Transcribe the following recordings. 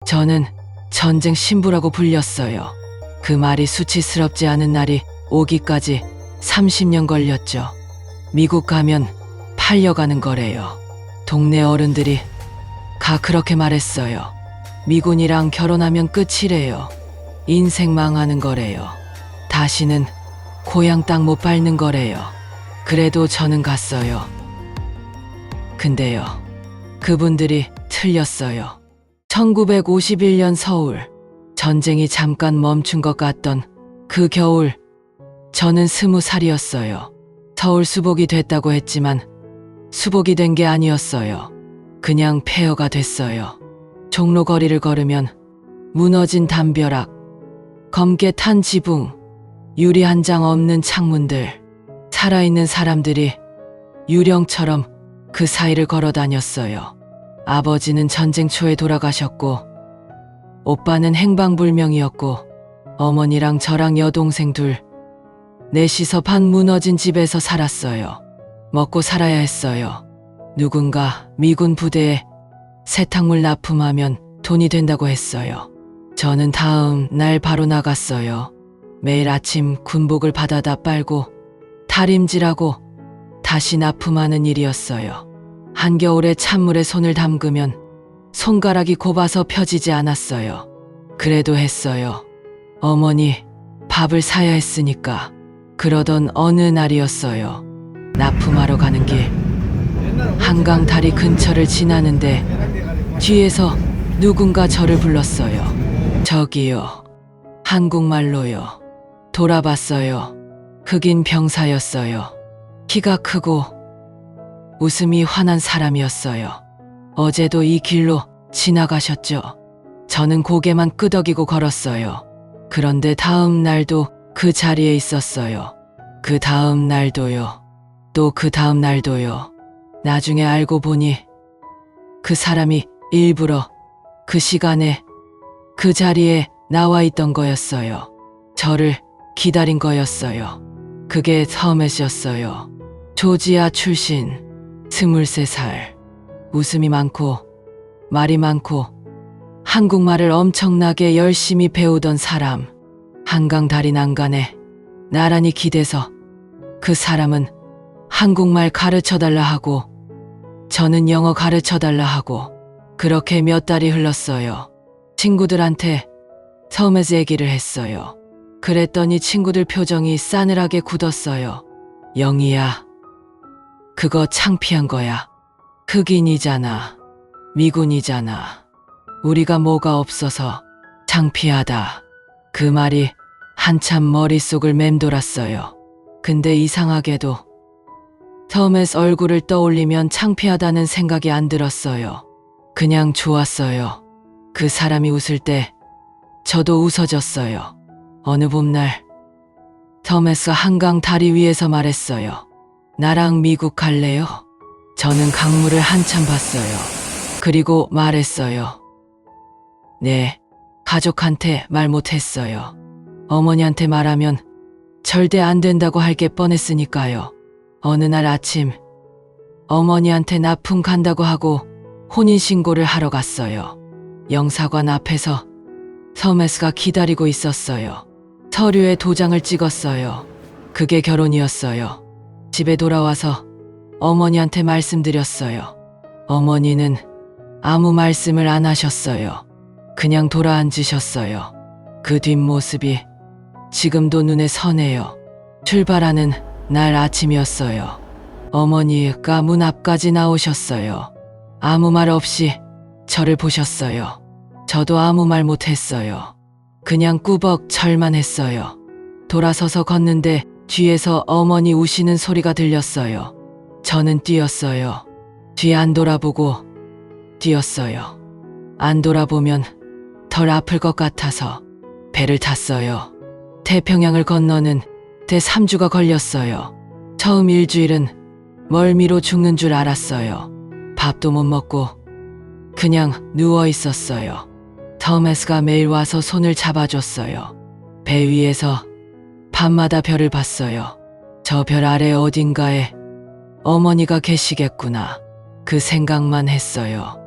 저는 전쟁 신부라고 불렸어요. 그 말이 수치스럽지 않은 날이 오기까지 30년 걸렸죠. 미국 가면 팔려가는 거래요. 동네 어른들이 가 그렇게 말했어요. 미군이랑 결혼하면 끝이래요. 인생 망하는 거래요. 다시는 고향 땅 못 밟는 거래요. 그래도 저는 갔어요. 근데요, 그분들이 틀렸어요. 1951년 서울, 전쟁이 잠깐 멈춘 것 같던 그 겨울, 저는 20살이었어요. 서울 수복이 됐다고 했지만 수복이 된 게 아니었어요. 그냥 폐허가 됐어요. 종로 거리를 걸으면 무너진 담벼락, 검게 탄 지붕, 유리 한 장 없는 창문들, 살아있는 사람들이 유령처럼 그 사이를 걸어 다녔어요. 아버지는 전쟁 초에 돌아가셨고, 오빠는 행방불명이었고, 어머니랑 저랑 여동생 둘, 넷이서 반 무너진 집에서 살았어요. 먹고 살아야 했어요. 누군가 미군 부대에 세탁물 납품하면 돈이 된다고 했어요. 저는 다음 날 바로 나갔어요. 매일 아침 군복을 받아다 빨고 다림질하고 다시 납품하는 일이었어요. 한겨울에 찬물에 손을 담그면 손가락이 곱아서 펴지지 않았어요. 그래도 했어요. 어머니 밥을 사야 했으니까. 그러던 어느 날이었어요. 납품하러 가는 길, 한강 다리 근처를 지나는데 뒤에서 누군가 저를 불렀어요. 저기요. 한국말로요. 돌아봤어요. 흑인 병사였어요. 키가 크고 웃음이 환한 사람이었어요. 어제도 이 길로 지나가셨죠? 저는 고개만 끄덕이고 걸었어요. 그런데 다음 날도 그 자리에 있었어요. 그 다음 날도요. 또 그 다음 날도요. 나중에 알고 보니 그 사람이 일부러 그 시간에 그 자리에 나와 있던 거였어요. 저를 기다린 거였어요. 그게 터맷이었어요. 조지아 출신, 23살. 웃음이 많고 말이 많고 한국말을 엄청나게 열심히 배우던 사람. 한강 다리 난간에 나란히 기대서 그 사람은 한국말 가르쳐달라 하고 저는 영어 가르쳐달라 하고 그렇게 몇 달이 흘렀어요. 친구들한테 처음에서 얘기를 했어요. 그랬더니 친구들 표정이 싸늘하게 굳었어요. 영희야, 그거 창피한 거야. 흑인이잖아. 미군이잖아. 우리가 뭐가 없어서 창피하다. 그 말이 한참 머릿속을 맴돌았어요. 근데 이상하게도 처음에서 얼굴을 떠올리면 창피하다는 생각이 안 들었어요. 그냥 좋았어요. 그 사람이 웃을 때 저도 웃어졌어요. 어느 봄날 터메스가 한강 다리 위에서 말했어요. 나랑 미국 갈래요? 저는 강물을 한참 봤어요. 그리고 말했어요. 네, 가족한테 말 못했어요. 어머니한테 말하면 절대 안 된다고 할 게 뻔했으니까요. 어느 날 아침 어머니한테 납품 간다고 하고 혼인신고를 하러 갔어요. 영사관 앞에서 터메스가 기다리고 있었어요. 서류에 도장을 찍었어요. 그게 결혼이었어요. 집에 돌아와서 어머니한테 말씀드렸어요. 어머니는 아무 말씀을 안 하셨어요. 그냥 돌아앉으셨어요. 그 뒷모습이 지금도 눈에 선해요. 출발하는 날 아침이었어요. 어머니가 문 앞까지 나오셨어요. 아무 말 없이 저를 보셨어요. 저도 아무 말 못했어요. 그냥 꾸벅 절만 했어요. 돌아서서 걷는데 뒤에서 어머니 우시는 소리가 들렸어요. 저는 뛰었어요. 뒤 안 돌아보고 뛰었어요. 안 돌아보면 덜 아플 것 같아서 배를 탔어요. 태평양을 건너는 데 3주가 걸렸어요. 처음 일주일은 멀미로 죽는 줄 알았어요. 밥도 못 먹고 그냥 누워 있었어요. 터메스가 매일 와서 손을 잡아줬어요. 배 위에서 밤마다 별을 봤어요. 저 별 아래 어딘가에 어머니가 계시겠구나. 그 생각만 했어요.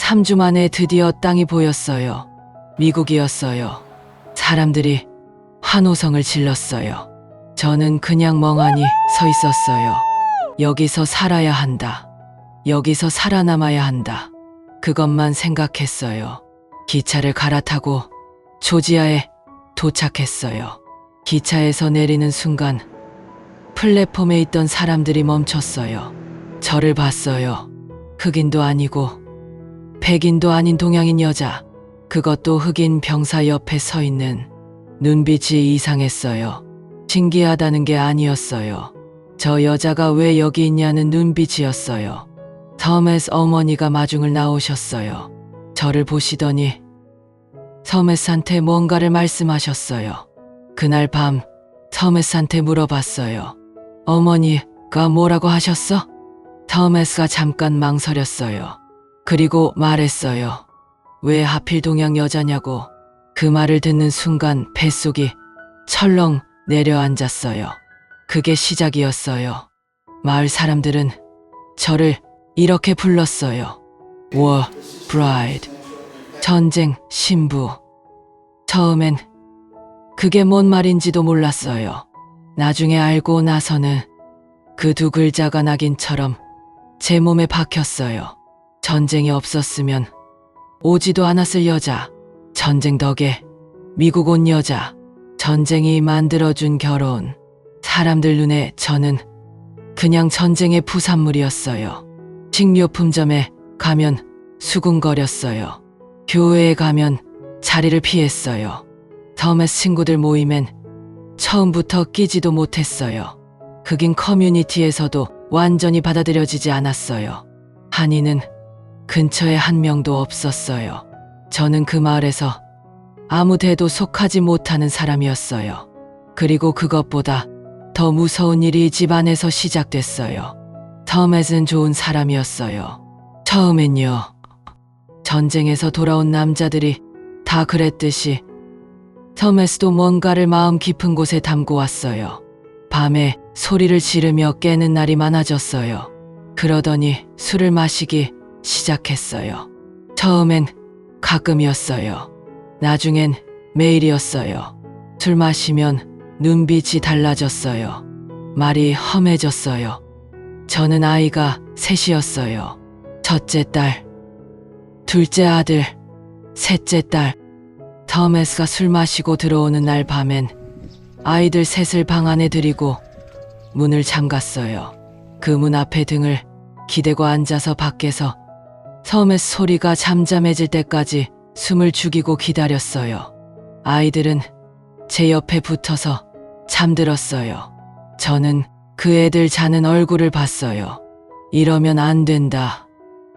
3주 만에 드디어 땅이 보였어요. 미국이었어요. 사람들이 환호성을 질렀어요. 저는 그냥 멍하니 서 있었어요. 여기서 살아야 한다. 여기서 살아남아야 한다. 그것만 생각했어요. 기차를 갈아타고 조지아에 도착했어요. 기차에서 내리는 순간 플랫폼에 있던 사람들이 멈췄어요. 저를 봤어요. 흑인도 아니고 백인도 아닌 동양인 여자. 그것도 흑인 병사 옆에 서 있는 눈빛이 이상했어요. 신기하다는 게 아니었어요. 저 여자가 왜 여기 있냐는 눈빛이었어요. 터메스 어머니가 마중을 나오셨어요. 저를 보시더니 터메스한테 뭔가를 말씀하셨어요. 그날 밤 터메스한테 물어봤어요. 어머니가 뭐라고 하셨어? 터메스가 잠깐 망설였어요. 그리고 말했어요. 왜 하필 동양 여자냐고. 그 말을 듣는 순간 뱃속이 철렁 내려앉았어요. 그게 시작이었어요. 마을 사람들은 저를 이렇게 불렀어요. War Bride. 전쟁 신부. 처음엔 그게 뭔 말인지도 몰랐어요. 나중에 알고 나서는 그 두 글자가 낙인처럼 제 몸에 박혔어요. 전쟁이 없었으면 오지도 않았을 여자. 전쟁 덕에 미국 온 여자. 전쟁이 만들어준 결혼. 사람들 눈에 저는 그냥 전쟁의 부산물이었어요. 식료품점에 가면 수군거렸어요. 교회에 가면 자리를 피했어요. 터메스 친구들 모임엔 처음부터 끼지도 못했어요. 흑인 커뮤니티에서도 완전히 받아들여지지 않았어요. 한인은 근처에 한 명도 없었어요. 저는 그 마을에서 아무 데도 속하지 못하는 사람이었어요. 그리고 그것보다 더 무서운 일이 집안에서 시작됐어요. 터메스는 좋은 사람이었어요. 처음엔요. 전쟁에서 돌아온 남자들이 다 그랬듯이 터메스도 뭔가를 마음 깊은 곳에 담고 왔어요. 밤에 소리를 지르며 깨는 날이 많아졌어요. 그러더니 술을 마시기 시작했어요. 처음엔 가끔이었어요. 나중엔 매일이었어요. 술 마시면 눈빛이 달라졌어요. 말이 험해졌어요. 저는 아이가 셋이었어요. 첫째 딸, 둘째 아들, 셋째 딸. 터메스가 술 마시고 들어오는 날 밤엔 아이들 셋을 방 안에 들이고 문을 잠갔어요. 그 문 앞에 등을 기대고 앉아서 밖에서 터메스 소리가 잠잠해질 때까지 숨을 죽이고 기다렸어요. 아이들은 제 옆에 붙어서 잠들었어요. 저는 그 애들 자는 얼굴을 봤어요. 이러면 안 된다.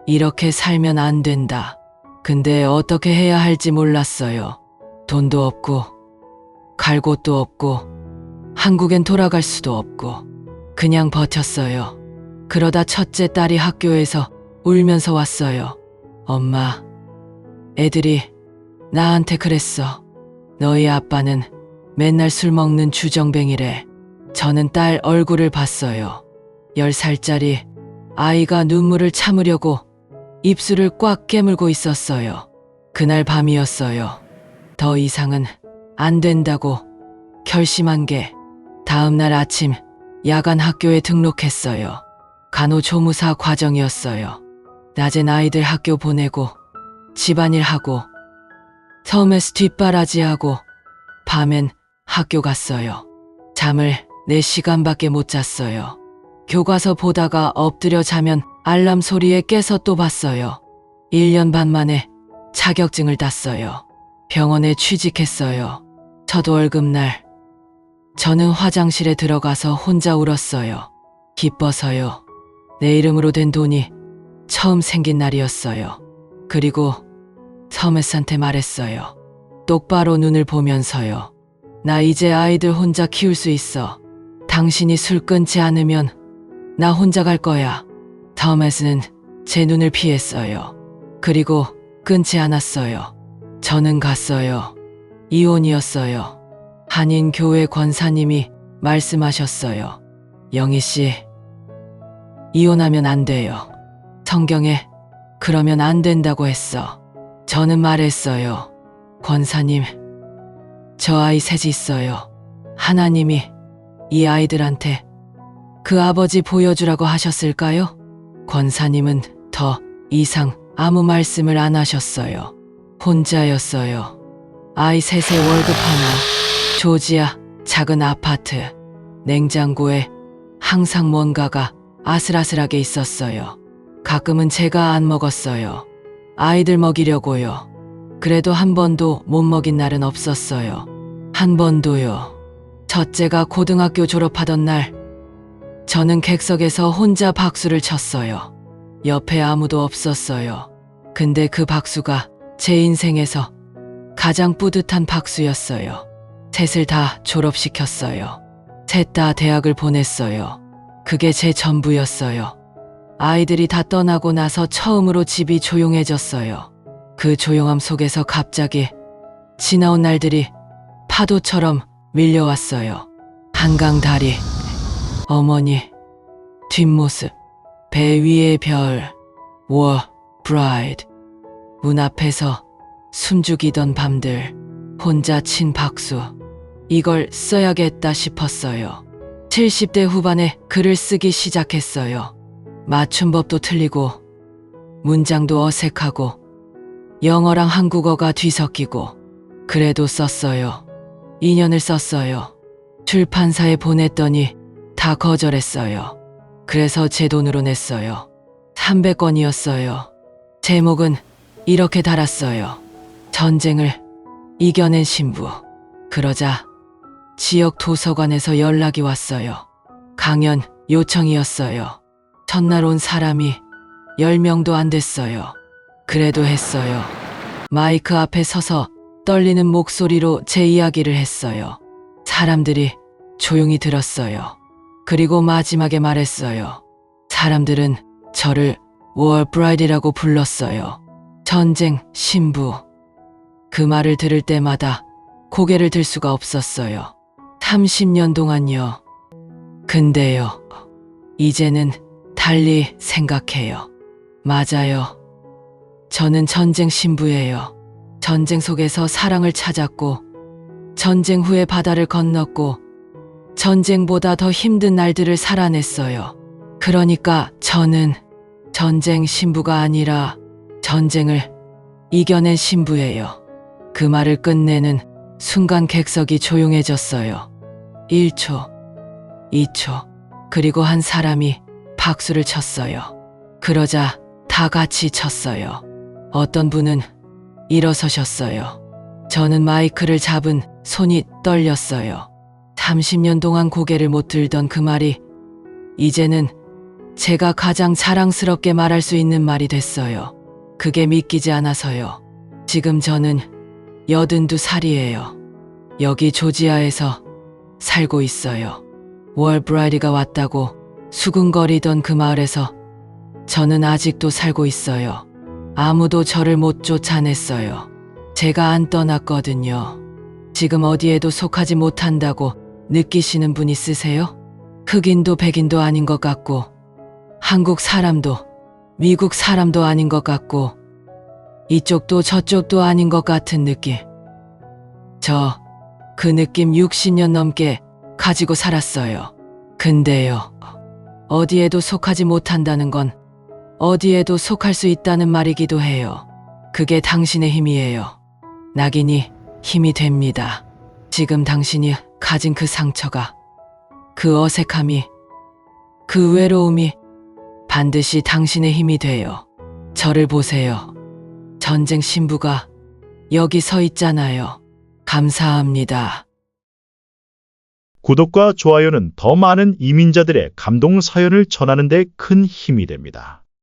이렇게 살면 안 된다. 근데 어떻게 해야 할지 몰랐어요. 돈도 없고 갈 곳도 없고 한국엔 돌아갈 수도 없고 그냥 버텼어요. 그러다 첫째 딸이 학교에서 울면서 왔어요. 엄마, 애들이 나한테 그랬어. 너희 아빠는 맨날 술 먹는 주정뱅이래. 저는 딸 얼굴을 봤어요. 10살짜리 아이가 눈물을 참으려고 입술을 꽉 깨물고 있었어요. 그날 밤이었어요. 더 이상은 안 된다고 결심한 게 다음 날 아침 야간 학교에 등록했어요. 간호조무사 과정이었어요. 낮엔 아이들 학교 보내고 집안일하고 터메스 뒷바라지하고 밤엔 학교 갔어요. 잠을 4시간밖에 못 잤어요. 교과서 보다가 엎드려 자면 알람 소리에 깨서 또 봤어요. 1년 반 만에 자격증을 땄어요. 병원에 취직했어요. 첫 월급날 저는 화장실에 들어가서 혼자 울었어요. 기뻐서요. 내 이름으로 된 돈이 처음 생긴 날이었어요. 그리고 터메스한테 말했어요. 똑바로 눈을 보면서요. 나 이제 아이들 혼자 키울 수 있어. 당신이 술 끊지 않으면 나 혼자 갈 거야. 터메스는 제 눈을 피했어요. 그리고 끊지 않았어요. 저는 갔어요. 이혼이었어요. 한인 교회 권사님이 말씀하셨어요. 영희 씨, 이혼하면 안 돼요. 성경에 그러면 안 된다고 했어. 저는 말했어요. 권사님, 저 아이 셋이 있어요. 하나님이 이 아이들한테 그 아버지 보여주라고 하셨을까요? 권사님은 더 이상 아무 말씀을 안 하셨어요. 혼자였어요. 아이 셋의 월급 하나, 조지아 작은 아파트, 냉장고에 항상 뭔가가 아슬아슬하게 있었어요. 가끔은 제가 안 먹었어요. 아이들 먹이려고요. 그래도 한 번도 못 먹인 날은 없었어요. 한 번도요. 첫째가 고등학교 졸업하던 날, 저는 객석에서 혼자 박수를 쳤어요. 옆에 아무도 없었어요. 근데 그 박수가 제 인생에서 가장 뿌듯한 박수였어요. 셋을 다 졸업시켰어요. 셋 다 대학을 보냈어요. 그게 제 전부였어요. 아이들이 다 떠나고 나서 처음으로 집이 조용해졌어요. 그 조용함 속에서 갑자기 지나온 날들이 파도처럼 밀려왔어요. 한강 다리, 어머니, 뒷모습, 배 위의 별, 워, 브라이드, 문 앞에서 숨죽이던 밤들, 혼자 친 박수. 이걸 써야겠다 싶었어요. 70대 후반에 글을 쓰기 시작했어요. 맞춤법도 틀리고, 문장도 어색하고, 영어랑 한국어가 뒤섞이고, 그래도 썼어요. 2년을 썼어요. 출판사에 보냈더니 다 거절했어요. 그래서 제 돈으로 냈어요. 300권이었어요. 제목은 이렇게 달았어요. 전쟁을 이겨낸 신부. 그러자 지역 도서관에서 연락이 왔어요. 강연 요청이었어요. 첫날 온 사람이 10명도 안 됐어요. 그래도 했어요. 마이크 앞에 서서 떨리는 목소리로 제 이야기를 했어요. 사람들이 조용히 들었어요. 그리고 마지막에 말했어요. 사람들은 저를 워 브라이드라고 불렀어요. 전쟁 신부. 그 말을 들을 때마다 고개를 들 수가 없었어요. 30년 동안요. 근데요, 이제는 달리 생각해요. 맞아요. 저는 전쟁 신부예요. 전쟁 속에서 사랑을 찾았고, 전쟁 후에 바다를 건넜고, 전쟁보다 더 힘든 날들을 살아냈어요. 그러니까 저는 전쟁 신부가 아니라 전쟁을 이겨낸 신부예요. 그 말을 끝내는 순간 객석이 조용해졌어요. 1초, 2초, 그리고 한 사람이 박수를 쳤어요. 그러자 다 같이 쳤어요. 어떤 분은 일어서셨어요. 저는 마이크를 잡은 손이 떨렸어요. 30년 동안 고개를 못 들던 그 말이 이제는 제가 가장 자랑스럽게 말할 수 있는 말이 됐어요. 그게 믿기지 않아서요. 지금 저는 82살이에요. 여기 조지아에서 살고 있어요. 월 브라이드가 왔다고 수군거리던 그 마을에서 저는 아직도 살고 있어요. 아무도 저를 못 쫓아냈어요. 제가 안 떠났거든요. 지금 어디에도 속하지 못한다고 느끼시는 분 있으세요? 흑인도 백인도 아닌 것 같고, 한국 사람도 미국 사람도 아닌 것 같고, 이쪽도 저쪽도 아닌 것 같은 느낌. 그 느낌 60년 넘게 가지고 살았어요. 근데요, 어디에도 속하지 못한다는 건 어디에도 속할 수 있다는 말이기도 해요. 그게 당신의 힘이에요. 낙인이 힘이 됩니다. 지금 당신이 가진 그 상처가, 그 어색함이, 그 외로움이 반드시 당신의 힘이 돼요. 저를 보세요. 전쟁 신부가 여기 서 있잖아요. 감사합니다. 구독과 좋아요는 더 많은 이민자들의 감동 사연을 전하는 데 큰 힘이 됩니다.